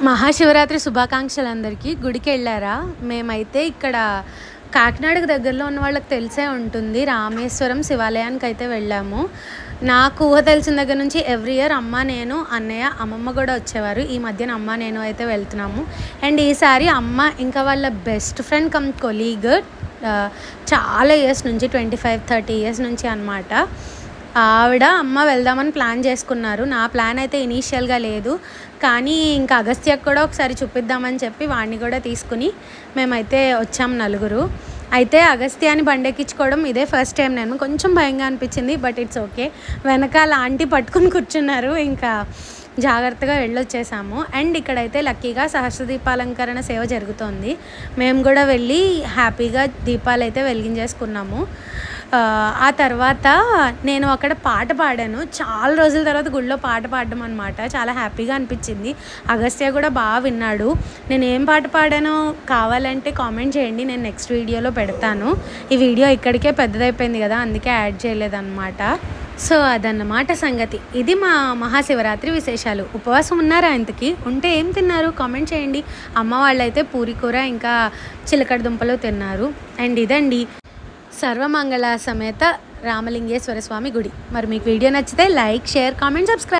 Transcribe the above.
మహాశివరాత్రి శుభాకాంక్షలు అందరికీ. గుడికి వెళ్ళారా? మేమైతే ఇక్కడ కాకినాడకు దగ్గరలో ఉన్న వాళ్ళకి తెలిసే ఉంటుంది, రామేశ్వరం శివాలయానికి అయితే వెళ్ళాము. నాకు ఊహ తెలిసిన దగ్గర నుంచి ఎవ్రీ ఇయర్ అమ్మ, నేను, అన్నయ్య, అమ్మమ్మ కూడా వచ్చేవారు. ఈ మధ్యన అమ్మ, నేను అయితే వెళ్తున్నాము. అండ్ ఈసారి అమ్మ ఇంకా వాళ్ళ బెస్ట్ ఫ్రెండ్ కమ్ కొలీగ్, చాలా ఇయర్స్ నుంచి 25-30 ఇయర్స్ నుంచి అనమాట. ఆవిడ అమ్మ వెళ్దామని ప్లాన్ చేసుకున్నారు. నా ప్లాన్ అయితే ఇనీషియల్గా లేదు, కానీ ఇంకా అగస్త్యకు కూడా ఒకసారి చూపిద్దామని చెప్పి వాడిని కూడా తీసుకుని మేమైతే వచ్చాం నలుగురు. అయితే అగస్త్యాన్ని బండెక్కించుకోవడం ఇదే ఫస్ట్ టైం. నేను కొంచెం భయంగా అనిపించింది, బట్ ఇట్స్ ఓకే. వెనకాల ఆంటీ పట్టుకుని కూర్చున్నారు, ఇంకా జాగ్రత్తగా వెళ్ళొచ్చేసాము. అండ్ ఇక్కడైతే లక్కీగా సహస్రదీపాలంకరణ సేవ జరుగుతోంది. మేము కూడా వెళ్ళి హ్యాపీగా దీపాలు అయితే వెలిగించేసుకున్నాము. ఆ తర్వాత నేను అక్కడ పాట పాడాను. చాలా రోజుల తర్వాత గుళ్ళో పాట పాడడం అనమాట. చాలా హ్యాపీగా అనిపించింది. అగస్త్య కూడా బాగా విన్నాడు. నేను ఏం పాట పాడానో కావాలంటే కామెంట్ చేయండి, నేను నెక్స్ట్ వీడియోలో పెడతాను. ఈ వీడియో ఇక్కడికే పెద్దదైపోయింది కదా, అందుకే యాడ్ చేయలేదన్నమాట. సో అదన్నమాట సంగతి. ఇది మా మహాశివరాత్రి విశేషాలు. ఉపవాసం ఉన్నారా? ఇంతకీ ఉంటే ఏం తిన్నారు కామెంట్ చేయండి. అమ్మ వాళ్ళైతే పూరి కూర ఇంకా చిలకడ దుంపలు తిన్నారు. అండ్ ఇదండి సర్వమంగళ సమేత రామలింగేశ్వర స్వామి గుడి. మరి మీకు వీడియో నచ్చితే లైక్, షేర్, కామెంట్, సబ్స్క్రైబ్.